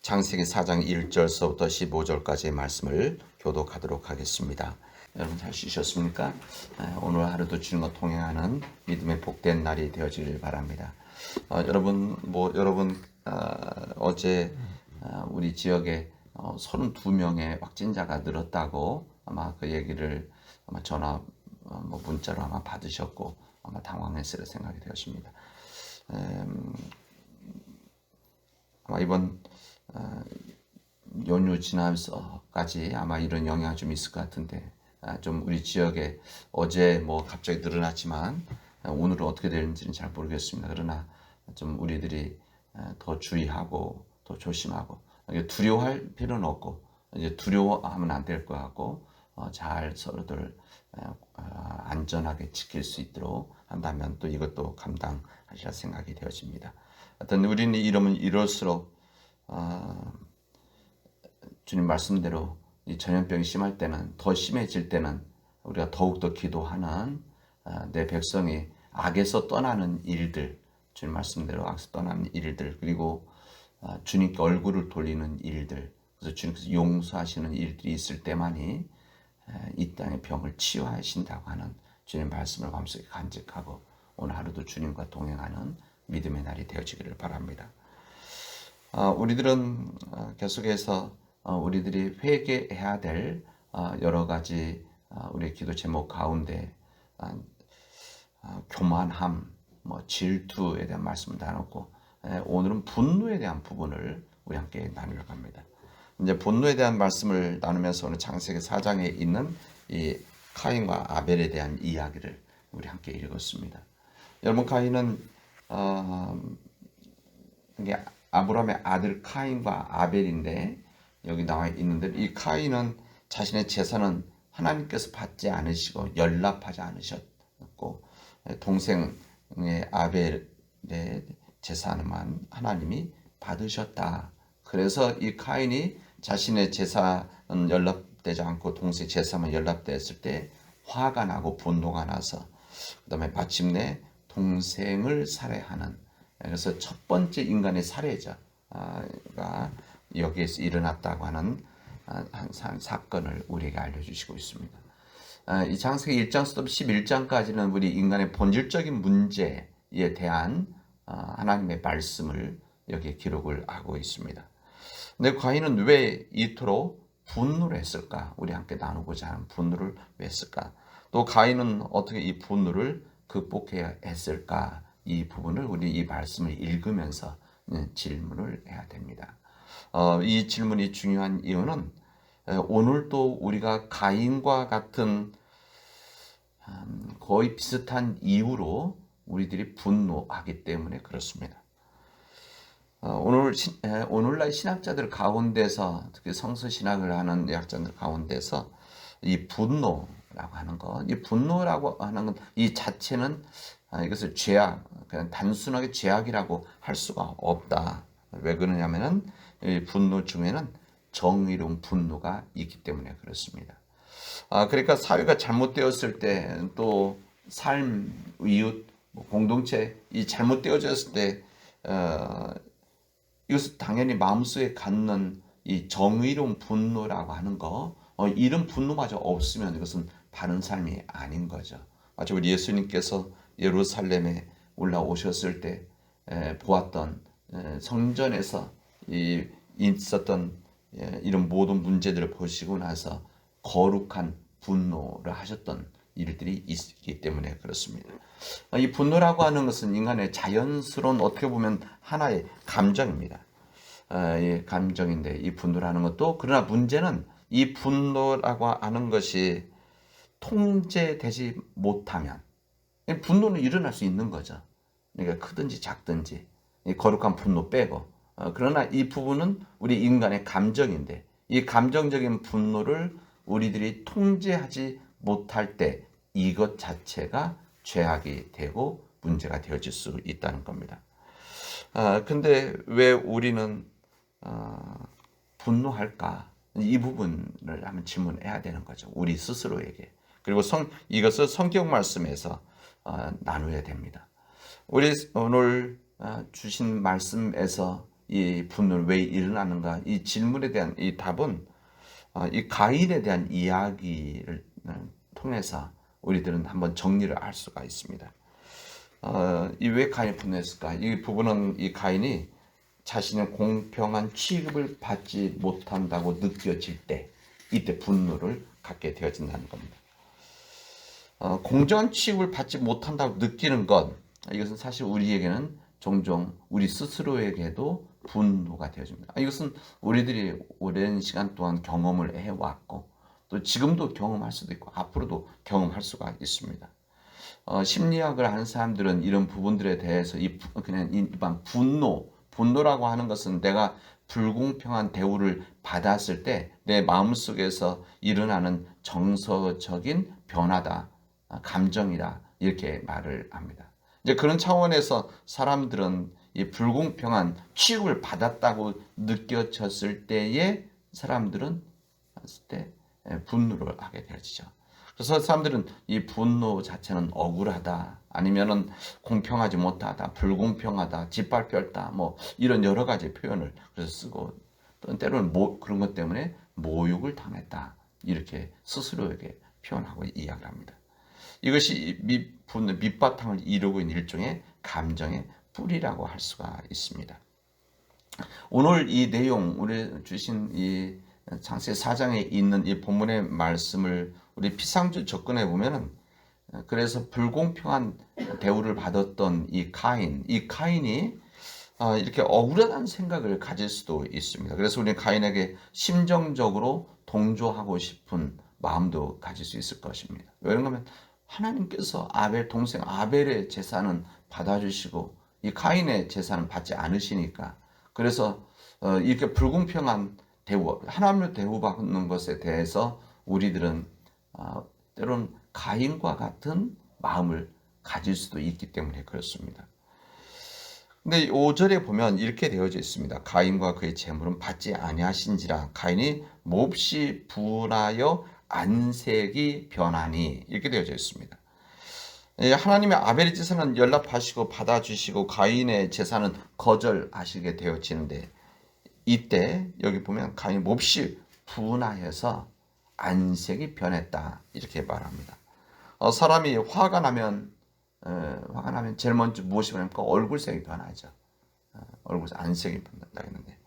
창세기 4장 1절서부터 15절까지의 말씀을 교독하도록 하겠습니다. 여러분 잘 쉬셨습니까? 오늘 하루도 주님과 동행하는 믿음의 복된 날이 되어지길 바랍니다. 여러분 어제 우리 지역에 32명의 확진자가 늘었다고 아마 그 얘기를 아마 전화 문자로 아마 받으셨고 아마 당황했을 생각이 되었습니다. 아마 이번 연휴 지나면서까지 아마 이런 영향이 좀 있을 것 같은데 좀 우리 지역에 어제 갑자기 늘어났지만 오늘은 어떻게 되는지는 잘 모르겠습니다. 그러나 좀 우리들이 더 주의하고 더 조심하고 두려워할 필요는 없고 이제 두려워하면 안 될 것 같고 잘 서로들 안전하게 지킬 수 있도록 한다면 또 이것도 감당하실 생각이 되어집니다. 하여튼 우리는 이럴수록 주님 말씀대로 이 전염병이 심할 때는 더 심해질 때는 우리가 더욱더 기도하는 내 백성이 악에서 떠나는 일들, 주님 말씀대로 악에서 떠나는 일들, 그리고 주님께 얼굴을 돌리는 일들, 그래서 주님께서 용서하시는 일들이 있을 때만이 이 땅의 병을 치유하신다고 하는 주님 말씀을 마음속에 간직하고 오늘 하루도 주님과 동행하는 믿음의 날이 되어지기를 바랍니다. 우리들은 계속해서 우리들이 회개해야 될 여러 가지 우리의 기도 제목 가운데 교만함, 질투에 대한 말씀을 나눴고 오늘은 분노에 대한 부분을 우리 함께 나누려고 합니다. 이제 분노에 대한 말씀을 나누면서 오늘 창세기 4장에 있는 이 카인과 아벨에 대한 이야기를 우리 함께 읽었습니다. 여러분 카인은 이게 아브라함의 아들 카인과 아벨인데 여기 나와 있는데 이 카인은 자신의 재산은 하나님께서 받지 않으시고 연락하지 않으셨고 동생의 아벨의 재산만 하나님이 받으셨다. 그래서 이 카인이 자신의 재산은 연락되지 않고 동생의 재산만 연락됐을 때 화가 나고 분노가 나서 그 다음에 마침내 동생을 살해하는, 그래서 첫 번째 인간의 살해자가 여기에서 일어났다고 하는 한 사건을 우리에게 알려주시고 있습니다. 이 창세기 1장부터 11장까지는 우리 인간의 본질적인 문제에 대한 하나님의 말씀을 여기에 기록을 하고 있습니다. 근데 과인은 왜 이토록 분노를 했을까? 우리 함께 나누고자 하는 분노를 왜 했을까? 또 가인은 어떻게 이 분노를 극복해야 했을까? 이 부분을 우리 이 말씀을 읽으면서 질문을 해야 됩니다. 이 질문이 중요한 이유는 오늘도 우리가 가인과 같은 거의 비슷한 이유로 우리들이 분노하기 때문에 그렇습니다. 오늘날 신학자들 가운데서 특히 성서신학을 하는 학자들 가운데서 이 분노라고 하는 것, 이 분노라고 하는 것, 이 자체는 이것을 죄악, 그냥 단순하게 죄악이라고 할 수가 없다. 왜 그러냐면은 이 분노 중에는 정의로운 분노가 있기 때문에 그렇습니다. 그러니까 사회가 잘못되었을 때 또 삶, 이웃, 공동체 이 잘못되어졌을 때 이것은 당연히 마음속에 갖는 이 정의로운 분노라고 하는 거, 이런 분노마저 없으면 이것은 바른 삶이 아닌 거죠. 마치 우리 예수님께서 예루살렘에 올라오셨을 때 보았던 성전에서 있었던 이런 모든 문제들을 보시고 나서 거룩한 분노를 하셨던 일들이 있기 때문에 그렇습니다. 이 분노라고 하는 것은 인간의 자연스러운 어떻게 보면 하나의 감정입니다. 이 감정인데 이 분노라는 것도 그러나 문제는 이 분노라고 하는 것이 통제되지 못하면 분노는 일어날 수 있는 거죠. 그러니까 크든지 작든지 거룩한 분노 빼고 그러나 이 부분은 우리 인간의 감정인데 이 감정적인 분노를 우리들이 통제하지 못할 때 이것 자체가 죄악이 되고 문제가 되어질 수 있다는 겁니다. 근데 왜 우리는 분노할까? 이 부분을 한번 질문해야 되는 거죠. 우리 스스로에게. 그리고 이것을 성경 말씀에서 나누어야 됩니다. 우리 오늘 주신 말씀에서 이 분노는 왜 일어나는가? 이 질문에 대한 이 답은 이 가인에 대한 이야기를 통해서 우리들은 한번 정리를 할 수가 있습니다. 이 왜 가인이 분노했을까? 이 부분은 이 가인이 자신의 공평한 취급을 받지 못한다고 느껴질 때, 이때 분노를 갖게 되어진다는 겁니다. 공정한 취급을 받지 못한다고 느끼는 것, 이것은 사실 우리에게는 종종 우리 스스로에게도 분노가 되어집니다. 이것은 우리들이 오랜 시간 동안 경험을 해왔고 또 지금도 경험할 수도 있고 앞으로도 경험할 수가 있습니다. 심리학을 하는 사람들은 이런 부분들에 대해서 그냥 일반 분노라고 하는 것은 내가 불공평한 대우를 받았을 때 내 마음속에서 일어나는 정서적인 변화다, 감정이다, 이렇게 말을 합니다. 이제 그런 차원에서 사람들은 이 불공평한 취급을 받았다고 느껴졌을 때에 사람들은 분노를 하게 되어지죠. 그래서 사람들은 이 분노 자체는 억울하다, 아니면은 공평하지 못하다, 불공평하다, 짓밟혔다, 뭐 이런 여러 가지 표현을 그래서 쓰고, 또 때로는 그런 것 때문에 모욕을 당했다, 이렇게 스스로에게 표현하고 이야기를 합니다. 이것이 밑바탕을 이루고 있는 일종의 감정의 뿌리라고 할 수가 있습니다. 오늘 이 내용, 우리 주신 이 창세기 4장에 있는 이 본문의 말씀을 우리 피상주 접근해 보면은, 그래서 불공평한 대우를 받았던 이 카인이 이렇게 억울하다는 생각을 가질 수도 있습니다. 그래서 우리는 카인에게 심정적으로 동조하고 싶은 마음도 가질 수 있을 것입니다. 왜 그런가 하면 하나님께서 동생 아벨의 제사는 받아주시고 이 카인의 제사는 받지 않으시니까, 그래서 이렇게 불공평한 하나님을 대우받는 것에 대해서 우리들은 때로는 가인과 같은 마음을 가질 수도 있기 때문에 그렇습니다. 근데 5절에 보면 이렇게 되어져 있습니다. 가인과 그의 재물은 받지 아니하신지라 가인이 몹시 분하여 안색이 변하니, 이렇게 되어져 있습니다. 하나님의 아벨의 제사는 연락하시고 받아주시고 가인의 제사는 거절하시게 되어지는데, 이때 여기 보면 가인이 몹시 분하여서 안색이 변했다, 이렇게 말합니다. 사람이 화가 나면 제일 먼저 무엇이 변합니까? 얼굴색이 변하죠. 얼굴색 안색이 변한다 했는데,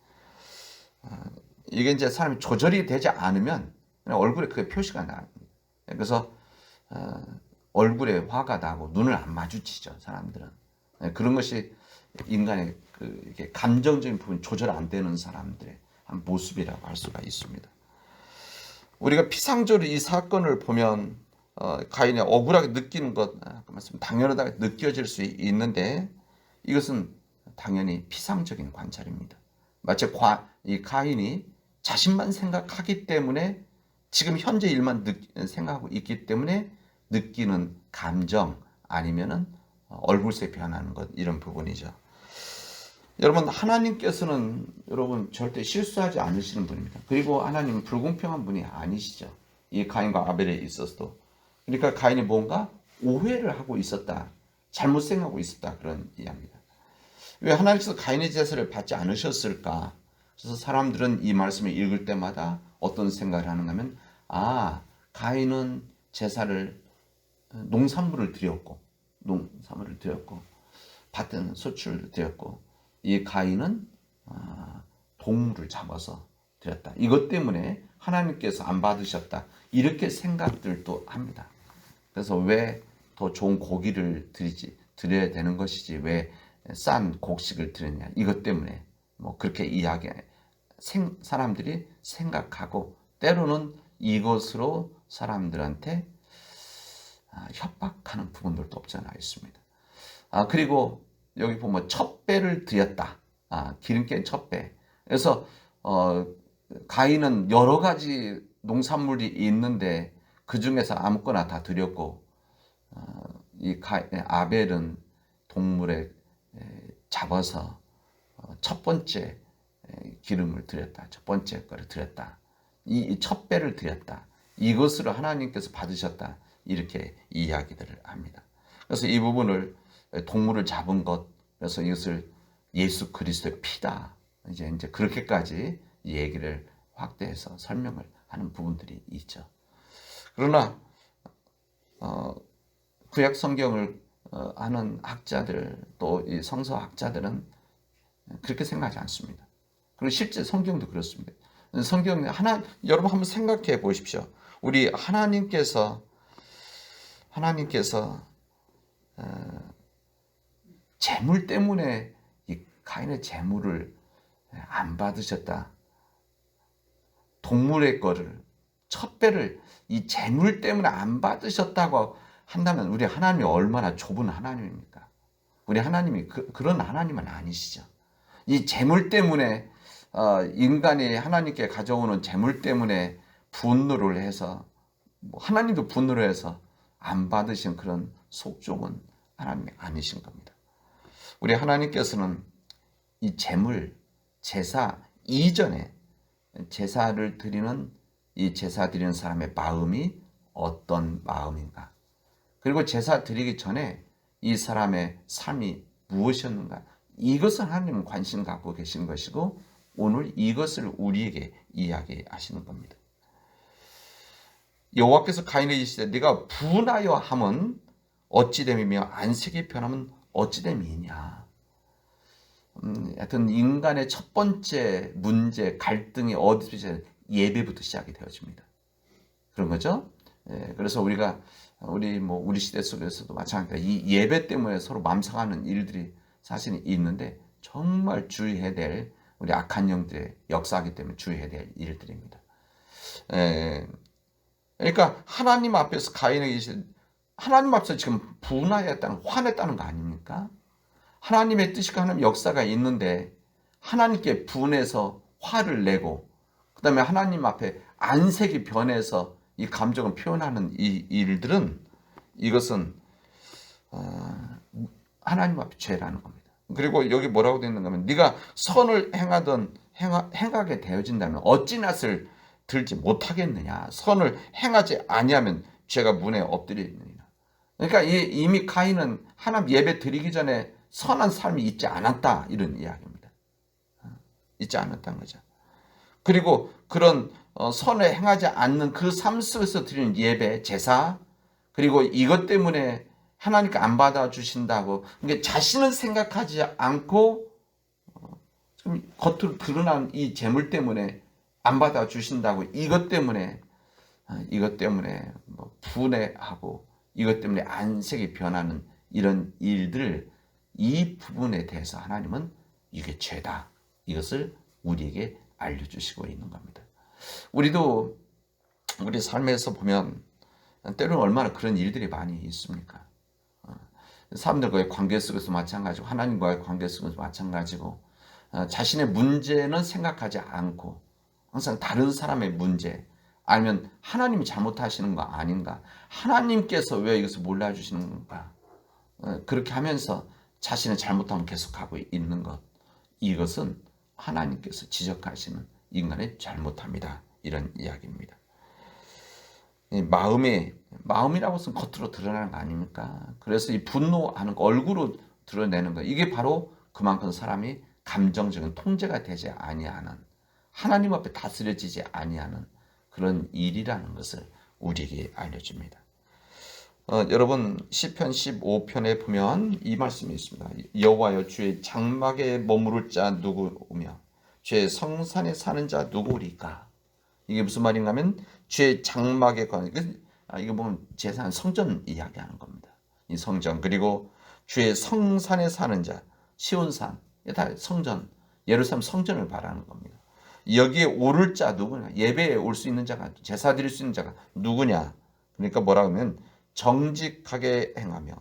이게 이제 사람이 조절이 되지 않으면 그냥 얼굴에 그게 표시가 나옵니다. 그래서 얼굴에 화가 나고 눈을 안 마주치죠, 사람들은. 그런 것이 인간의 이렇게 감정적인 부분 조절 안 되는 사람들의 한 모습이라고 할 수가 있습니다. 우리가 피상적으로 이 사건을 보면 가인이 억울하게 느끼는 것, 그 말씀 당연하다고 느껴질 수 있는데, 이것은 당연히 피상적인 관찰입니다. 마치 이 가인이 자신만 생각하기 때문에, 지금 현재 일만 생각하고 있기 때문에 느끼는 감정, 아니면은 얼굴색 변하는 것, 이런 부분이죠. 여러분, 하나님께서는 절대 실수하지 않으시는 분입니다. 그리고 하나님은 불공평한 분이 아니시죠. 이 가인과 아벨에 있어서도. 그러니까 가인이 뭔가 오해를 하고 있었다, 잘못 생각하고 있었다, 그런 이야기입니다. 왜 하나님께서 가인의 제사를 받지 않으셨을까? 그래서 사람들은 이 말씀을 읽을 때마다 어떤 생각을 하는가 하면, 가인은 제사를 농산물을 드렸고 밭에는 소출을 드렸고, 이 가인은 동물을 잡아서 드렸다, 이것 때문에 하나님께서 안 받으셨다, 이렇게 생각들도 합니다. 그래서 왜 더 좋은 고기를 드려야 되는 것이지 왜 싼 곡식을 드렸냐, 이것 때문에 뭐 그렇게 사람들이 생각하고, 때로는 이것으로 사람들한테 협박하는 부분들도 없지 않아 있습니다. 그리고 여기 보면 첫 배를 드렸다, 기름 깬 첫 배. 그래서 가인은 여러 가지 농산물이 있는데 그 중에서 아무거나 다 드렸고, 아벨은 동물에 잡아서 첫 번째 기름을 드렸다, 첫 번째 거를 드렸다, 이 첫 배를 드렸다, 이것으로 하나님께서 받으셨다, 이렇게 이야기들을 합니다. 그래서 이 부분을 동물을 잡은 것, 그래서 이것을 예수 그리스도의 피다, 이제 그렇게까지 얘기를 확대해서 설명을 하는 부분들이 있죠. 그러나 구약 성경을 하는 학자들 또 이 성서학자들은 그렇게 생각하지 않습니다. 그리고 실제 성경도 그렇습니다. 성경 여러분 한번 생각해 보십시오. 우리 하나님께서 재물 때문에 이 가인의 재물을 안 받으셨다. 동물의 거를 첫 배를 이 재물 때문에 안 받으셨다고 한다면 우리 하나님이 얼마나 좁은 하나님입니까? 우리 하나님이 그런 하나님은 아니시죠. 이 재물 때문에 인간이 하나님께 가져오는 재물 때문에 분노를 해서 하나님도 분노를 해서 안 받으신 그런 속종은 하나님이 아니신 겁니다. 우리 하나님께서는 이 재물, 제사 이전에 제사를 드리는 이 제사 드리는 사람의 마음이 어떤 마음인가? 그리고 제사 드리기 전에 이 사람의 삶이 무엇이었는가? 이것을 하나님은 관심 갖고 계신 것이고 오늘 이것을 우리에게 이야기하시는 겁니다. 여호와께서 가인에게 이르시되 네가 분하여 함은 어찌됨이며 안색이 변하면 어찌됨이냐. 하여튼 인간의 첫 번째 문제, 갈등이 어디서 예배부터 시작이 되어집니다. 그런 거죠. 그래서 우리 시대 속에서도 마찬가지로 이 예배 때문에 서로 맘상하는 일들이 사실 있는데 정말 주의해야 될 우리 악한 영들의 역사이기 때문에 주의해야 될 일들입니다. 그러니까 하나님 앞에서 하나님 앞에서 지금 분하였다는 화냈다는 거 아닙니까? 하나님의 뜻과 하나님의 역사가 있는데 하나님께 분해서 화를 내고 그 다음에 하나님 앞에 안색이 변해서 이 감정을 표현하는 이 일들은 이것은 하나님 앞에 죄라는 겁니다. 그리고 여기 뭐라고 되어 있는가 하면 네가 선을 행하게 되어진다면 어찌 낯을 들지 못하겠느냐. 선을 행하지 아니하면 죄가 문에 엎드리느니라. 그러니까 이미 가인은 하나님 예배 드리기 전에 선한 삶이 있지 않았다 이런 이야기입니다. 있지 않았다는 거죠. 그리고 그런 선을 행하지 않는 그 삶 속에서 드리는 예배, 제사 그리고 이것 때문에 하나님께 안 받아주신다고 그러니까 자신은 생각하지 않고 겉으로 드러난 이 재물 때문에 안 받아주신다고 이것 때문에 분해하고 이것 때문에 안색이 변하는 이런 일들 이 부분에 대해서 하나님은 이게 죄다. 이것을 우리에게 알려주시고 있는 겁니다. 우리도 우리 삶에서 보면 때로는 얼마나 그런 일들이 많이 있습니까? 사람들과의 관계 속에서 마찬가지고 하나님과의 관계 속에서 마찬가지고 자신의 문제는 생각하지 않고 항상 다른 사람의 문제 아니면 하나님이 잘못하시는 거 아닌가? 하나님께서 왜 이것을 몰라주시는 건가? 그렇게 하면서 자신의 잘못함을 계속하고 있는 것 이것은 하나님께서 지적하시는 인간의 잘못함이다. 이런 이야기입니다. 마음이라고 해서 겉으로 드러나는 거 아닙니까? 그래서 이 분노하는 거 얼굴로 드러내는 거 이게 바로 그만큼 사람이 감정적인 통제가 되지 아니하는 하나님 앞에 다스려지지 아니하는 그런 일이라는 것을 우리에게 알려줍니다. 여러분 시편 15편에 보면 이 말씀이 있습니다. 여호와여 주의 장막에 머무를 자 누구오며 주의 성산에 사는 자 누구리까? 이게 무슨 말인가 하면 주의 장막에 관한 이거 보면 제사는 성전 이야기하는 겁니다. 이 성전 그리고 주의 성산에 사는 자 시온산 이게 다 성전 예루살렘 성전을 말하는 겁니다. 여기에 오를 자 누구냐? 예배에 올 수 있는 자가 제사 드릴 수 있는 자가 누구냐? 그러니까 뭐라고 하면 정직하게 행하며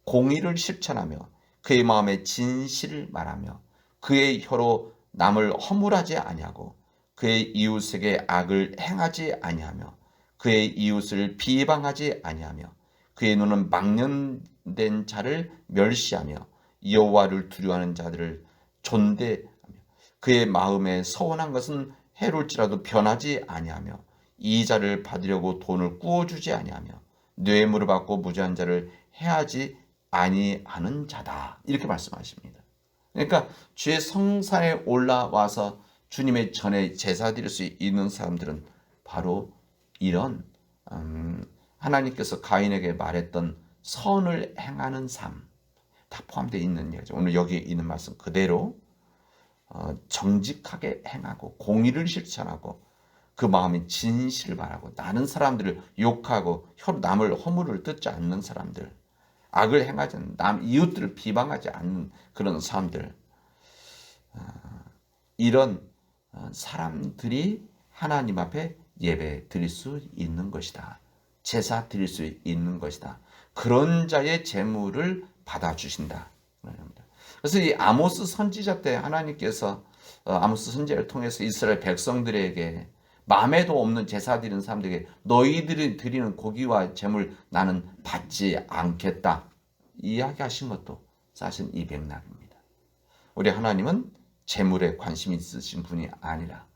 공의를 실천하며 그의 마음에 진실을 말하며 그의 혀로 남을 허물하지 아니하고 그의 이웃에게 악을 행하지 아니하며 그의 이웃을 비방하지 아니하며 그의 눈은 망령된 자를 멸시하며 여호와를 두려워하는 자들을 존대하며 그의 마음에 서원한 것은 해롭지라도 변하지 아니하며 이자를 받으려고 돈을 꾸어주지 아니하며 뇌물을 받고 무죄한 자를 해하지 아니하는 자다. 이렇게 말씀하십니다. 그러니까 주의 성산에 올라와서 주님의 전에 제사 드릴 수 있는 사람들은 바로 이런 하나님께서 가인에게 말했던 선을 행하는 삶 다 포함되어 있는 얘기죠. 오늘 여기 있는 말씀 그대로 정직하게 행하고 공의를 실천하고 그 마음이 진실을 말하고 나는 사람들을 욕하고 남을 허물을 듣지 않는 사람들, 악을 행하지 않는 남 이웃들을 비방하지 않는 그런 사람들, 이런 사람들이 하나님 앞에 예배 드릴 수 있는 것이다. 제사 드릴 수 있는 것이다. 그런 자의 제물을 받아주신다. 그래서 이 아모스 선지자 때 하나님께서 아모스 선지자를 통해서 이스라엘 백성들에게 마음에도 없는 제사 드리는 사람들에게 너희들이 드리는 고기와 제물 나는 받지 않겠다. 이야기하신 것도 사실 이 맥락입니다. 우리 하나님은 제물에 관심이 있으신 분이 아니라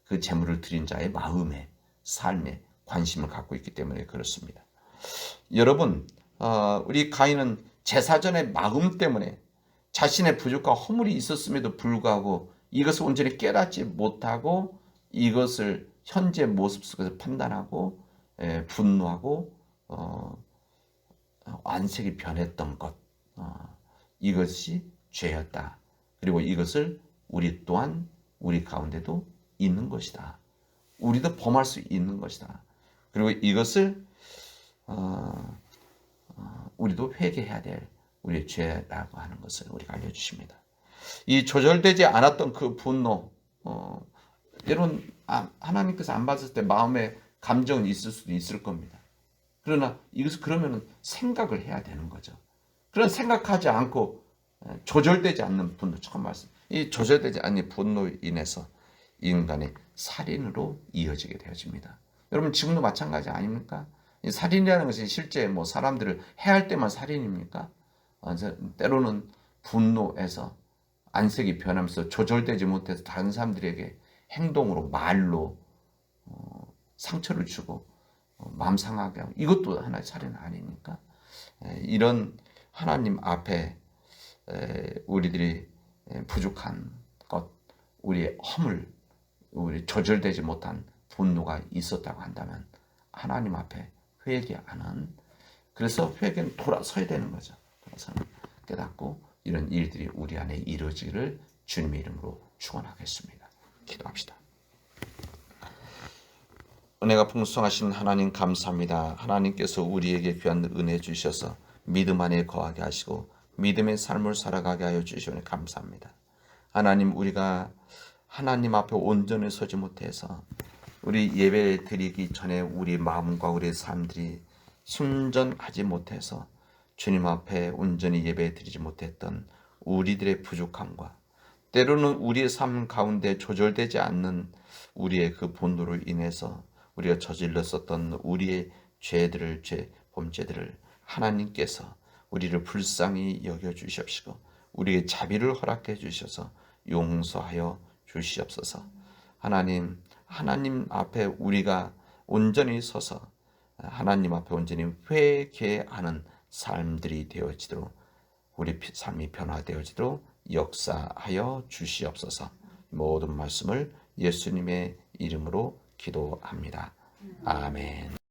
그 제물을 드린 자의 마음에 삶에 관심을 갖고 있기 때문에 그렇습니다. 여러분, 우리 가인은 제사전의 마음 때문에 자신의 부족과 허물이 있었음에도 불구하고 이것을 온전히 깨닫지 못하고 이것을 현재 모습 속에서 판단하고 분노하고 안색이 변했던 것, 이것이 죄였다. 그리고 이것을 우리 또한 우리 가운데도 있는 것이다. 우리도 범할 수 있는 것이다. 그리고 이것을 우리도 회개해야 될 우리의 죄라고 하는 것을 우리가 알려주십니다. 이 조절되지 않았던 그 분노, 때론 하나님께서 안 받았을 때 마음에 감정이 있을 수도 있을 겁니다. 그러나 이것을 그러면 생각을 해야 되는 거죠. 그런 생각하지 않고 조절되지 않는 분노, 처음 말씀. 이 조절되지 않는 분노로 인해서 인간의 살인으로 이어지게 되어집니다. 여러분 지금도 마찬가지 아닙니까? 이 살인이라는 것이 실제 뭐 사람들을 해할 때만 살인입니까? 때로는 분노에서 안색이 변하면서 조절되지 못해서 다른 사람들에게 행동으로 말로 상처를 주고 마음 상하게 하고 이것도 하나의 살인 아닙니까? 이런 하나님 앞에 우리들이 부족한 것, 우리의 허물, 우리 조절되지 못한 분노가 있었다고 한다면 하나님 앞에 회개하는, 그래서 회개는 돌아서야 되는 거죠. 돌아서는 깨닫고 이런 일들이 우리 안에 이루어지기를 주님의 이름으로 축원하겠습니다. 기도합시다. 은혜가 풍성하신 하나님 감사합니다. 하나님께서 우리에게 귀한 은혜 주셔서 믿음 안에 거하게 하시고 믿음의 삶을 살아가게 하여 주시오니 감사합니다. 하나님, 우리가 하나님 앞에 온전히 서지 못해서 우리 예배 드리기 전에 우리 마음과 우리 삶들이 순전하지 못해서 주님 앞에 온전히 예배 드리지 못했던 우리들의 부족함과 때로는 우리의 삶 가운데 조절되지 않는 우리의 그 본도로 인해서 우리가 저질렀었던 우리의 죄들을, 범죄들을 하나님께서 우리를 불쌍히 여겨 주시옵시고 우리의 자비를 허락해 주셔서 용서하여 주시옵소서. 하나님 앞에 우리가 온전히 서서 하나님 앞에 온전히 회개하는 삶들이 되어지도록, 우리 삶이 변화되어지도록 역사하여 주시옵소서. 모든 말씀을 예수님의 이름으로 기도합니다. 아멘.